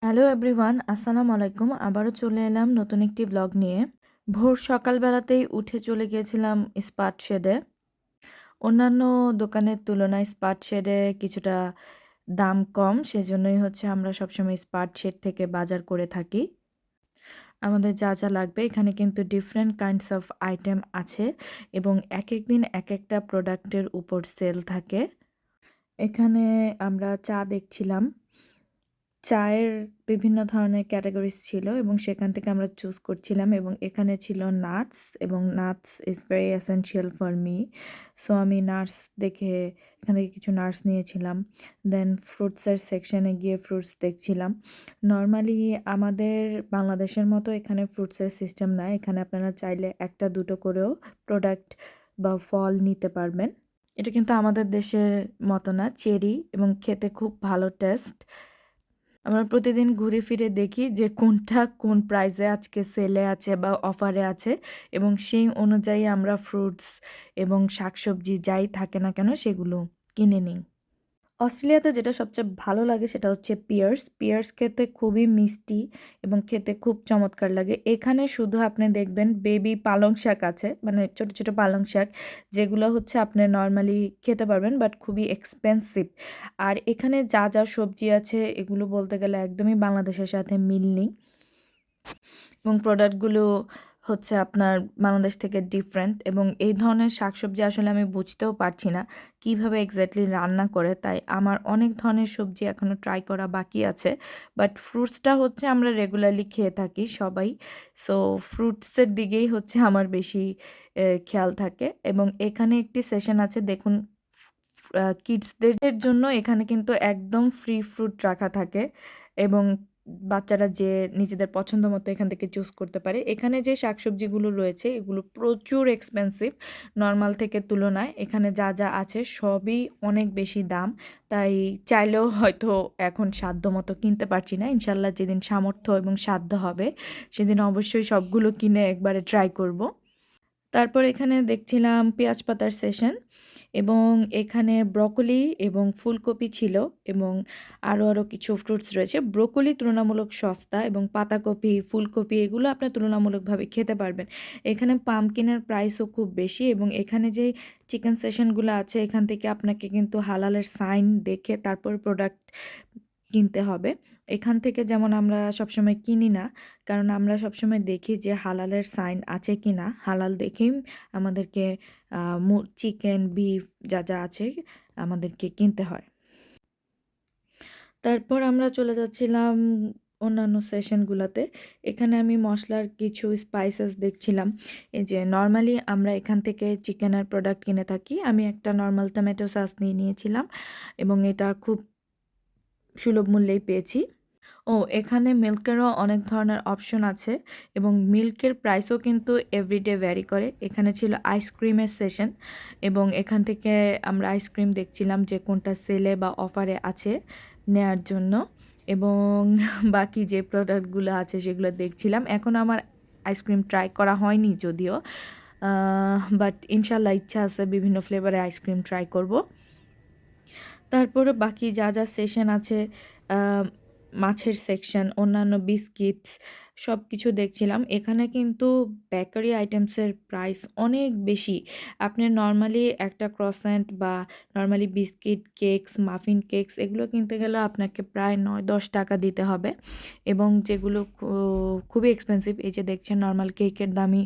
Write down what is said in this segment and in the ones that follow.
Hello everyone, আসসালামু আলাইকুম। আবারও চলে এলাম নতুন একটি ব্লগ নিয়ে। ভোর সকালবেলাতেই উঠে চলে গিয়েছিলাম স্পাট শেডে। অন্যান্য দোকানের তুলনায় স্পাট শেডে কিছুটা দাম কম, সেজন্যই হচ্ছে আমরা সবসময় স্পাট শেড থেকে বাজার করে থাকি। আমাদের যা যা লাগবে এখানে কিন্তু ডিফারেন্ট কাইন্ডস অফ আইটেম আছে এবং এক এক দিন এক একটা প্রোডাক্টের উপর সেল থাকে। এখানে আমরা চা দেখছিলাম। চায়ের বিভিন্ন ধরনের ক্যাটাগরিজ ছিল এবং সেখান থেকে আমরা চুজ করছিলাম এবং এখানে ছিল নাটস এবং nuts is very essential for me. So আমি নাটস দেখে এখান থেকে কিছু নাটস নিয়েছিলাম। দেন ফ্রুটসের সেকশনে গিয়ে ফ্রুটস দেখছিলাম। নর্মালি আমাদের বাংলাদেশের মতো এখানে ফ্রুটসের সিস্টেম নাই। এখানে আপনারা চাইলে একটা দুটো করেও প্রোডাক্ট বা ফল নিতে পারবেন। এটা কিন্তু আমাদের দেশের মতো না, চেরি এবং খেতে খুব ভালো টেস্ট। আমরা প্রতিদিন ঘুরে ফিরে দেখি যে কোনটা কোন প্রাইসে আজকে সেলে আছে বা অফারে আছে এবং সেই অনুযায়ী আমরা ফ্রুটস এবং শাকসবজি যাই থাকে না কেন সেগুলো কিনে নিই। অস্ট্রেলিয়াতে যেটা সবচেয়ে ভালো লাগে সেটা হচ্ছে পিয়ার্স। পিয়ার্স খেতে খুবই মিষ্টি এবং খেতে খুব চমৎকার লাগে। এখানে শুধু আপনি দেখবেন বেবি পালং শাক আছে, মানে ছোট ছোট পালং শাক, যেগুলো হচ্ছে আপনি নর্মালি খেতে পারবেন বাট খুবই এক্সপেন্সিভ। আর এখানে যা যা সবজি আছে এগুলো বলতে গেলে একদমই বাংলাদেশের সাথে মিল নেই এবং প্রোডাক্টগুলো হচ্ছে আপনার বাংলাদেশ থেকে ডিফারেন্ট এবং এই ধরনের শাকসবজি আসলে আমি বুঝতেও পারছি না কিভাবে এক্স্যাক্টলি রান্না করে, তাই আমার অনেক ধরনের সবজি এখনও ট্রাই করা বাকি আছে। বাট ফ্রুটসটা হচ্ছে আমরা রেগুলারলি খেয়ে থাকি সবাই, সো ফ্রুটসের দিকেই হচ্ছে আমার বেশি খেয়াল থাকে। এবং এখানে একটি সেশন আছে দেখুন, কিডসদের জন্য এখানে কিন্তু একদম ফ্রি ফ্রুট রাখা থাকে এবং বাচ্চারা যে নিজেদের পছন্দ মতো এখান থেকে চুজ করতে পারে। এখানে যে শাকসবজিগুলো রয়েছে এগুলো প্রচুর এক্সপেন্সিভ নর্মাল থেকে তুলনায়। এখানে যা যা আছে সবই অনেক বেশি দাম, তাই চাইলেও হয়তো এখন সাধ্য মতো কিনতে পারছি না। ইনশাল্লাহ যেদিন সামর্থ্য এবং সাধ্য হবে সেদিন অবশ্যই সবগুলো কিনে একবারে ট্রাই করব। তারপর এখানে দেখছিলাম পেঁয়াজ পাতার সেশন এবং এখানে ব্রকলি এবং ফুলকপি ছিল এবং আরও কিছু ফ্রুটস রয়েছে। ব্রকলি তুলনামূলক সস্তা এবং পাতাকপি, ফুলকপি এগুলো আপনার তুলনামূলকভাবে খেতে পারবেন। এখানে পাম্পকিনের প্রাইসও খুব বেশি এবং এখানে যে চিকেন সেশনগুলো আছে এখান থেকে আপনাকে কিন্তু হালালের সাইন দেখে তারপর প্রোডাক্ট কিনতে হবে। এখান থেকে যেমন আমরা সবসময় কিনি না, কারণ আমরা সবসময় দেখি যে হালালের সাইন আছে কি না। হালাল দেখেই আমাদেরকে চিকেন, বিফ যা যা আছে আমাদেরকে কিনতে হয়। তারপর আমরা চলে যাচ্ছিলাম অন্যান্য সেশনগুলোতে। এখানে আমি মশলার কিছু স্পাইসেস দেখছিলাম। এই যে নর্মালি আমরা এখান থেকে চিকেনের প্রোডাক্ট কিনে থাকি। আমি একটা নর্মাল টমেটো সস নিয়েছিলাম এবং এটা খুব সুলভ মূল্যেই পেয়েছি। এখানে মিল্কেরও অনেক ধরনের অপশন আছে এবং মিল্কের প্রাইসও কিন্তু এভরিডে ভ্যারি করে। এখানে ছিল আইসক্রিমের সেশন এবং এখান থেকে আমরা আইসক্রিম দেখছিলাম যে কোনটা সেলে বা অফারে আছে নেয়ার জন্য এবং বাকি যে প্রোডাক্টগুলো আছে সেগুলো দেখছিলাম। এখন আমার আইসক্রিম ট্রাই করা হয়নি যদিও, বাট ইনশাল্লাহ ইচ্ছা আছে বিভিন্ন ফ্লেভারে আইসক্রিম ট্রাই করব। তারপরে বাকি যা যা সেশন আছে, মাছের সেকশন, অন্যান্য বিস্কিটস সব কিছু দেখছিলাম। এখানে কিন্তু বেকারি আইটেমসের প্রাইস অনেক বেশি। আপনি নর্মালি একটা ক্রসেন্ট বা normally biscuit, cakes, muffin cakes এগুলো কিনতে গেলে আপনাকে প্রায় 9-10 টাকা দিতে হবে এবং যেগুলো খুবই এক্সপেন্সিভ, এই যে দেখছেন নর্মাল কেকের দামই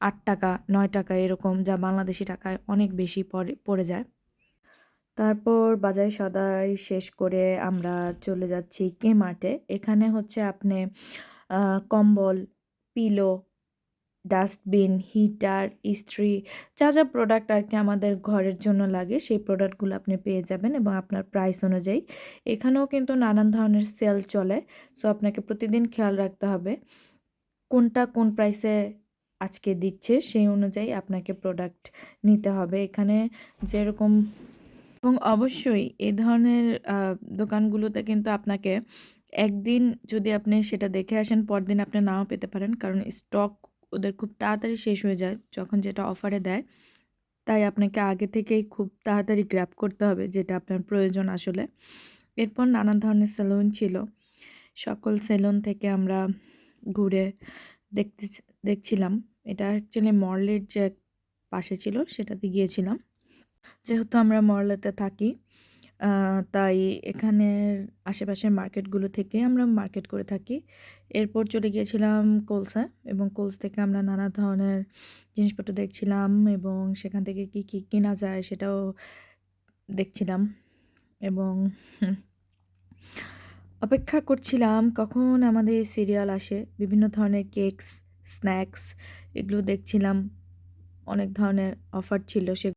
8 টাকা 9 টাকা এরকম, যা বাংলাদেশি টাকায় অনেক বেশি পড়ে যায়। তারপর বাজার সদাই শেষ করে আমরা চলে যাচ্ছি কে-মার্টে। এখানে হচ্ছে আপনি কম্বল, পিলো, ডাস্টবিন, হিটার, ইস্ত্রি যা যা প্রোডাক্ট আর কি আমাদের ঘরের জন্য লাগে সেই প্রোডাক্টগুলো আপনি পেয়ে যাবেন এবং আপনার প্রাইস অনুযায়ী। এখানেও কিন্তু নানান ধরনের সেল চলে, সো আপনাকে প্রতিদিন খেয়াল রাখতে হবে কোনটা কোন প্রাইসে আজকে দিচ্ছে, সেই অনুযায়ী আপনাকে প্রোডাক্ট নিতে হবে। এখানে যেরকম এবং অবশ্যই এ ধরনের দোকানগুলোতে কিন্তু আপনাকে একদিন যদি আপনি সেটা দেখে আসেন পরদিন আপনি নাও পেতে পারেন, কারণ স্টক ওদের খুব তাড়াতাড়ি শেষ হয়ে যায় যখন যেটা অফারে দেয়। তাই আপনাকে আগে থেকেই খুব তাড়াতাড়ি গ্র্যাব করতে হবে যেটা আপনার প্রয়োজন আসলে। এরপর নানান ধরনের সেলুন ছিল। সকল সেলুন থেকে আমরা ঘুরে দেখতে দেখছিলাম। এটা অ্যাকচুয়ালি মলের যে পাশে ছিল সেটাতে গিয়েছিলাম। যেহেতু আমরা মরলেতে থাকি তাই এখানের আশেপাশের মার্কেটগুলো থেকে আমরা মার্কেট করে থাকি। এরপর চলে গিয়েছিলাম কোলসে এবং কোলস থেকে আমরা নানা ধরনের জিনিসপত্র দেখছিলাম এবং সেখান থেকে কী কী কেনা যায় সেটাও দেখছিলাম এবং অপেক্ষা করছিলাম কখন আমাদের সিরিয়াল আসে। বিভিন্ন ধরনের কেকস, স্ন্যাক্স এগুলো দেখছিলাম। অনেক ধরনের অফার ছিল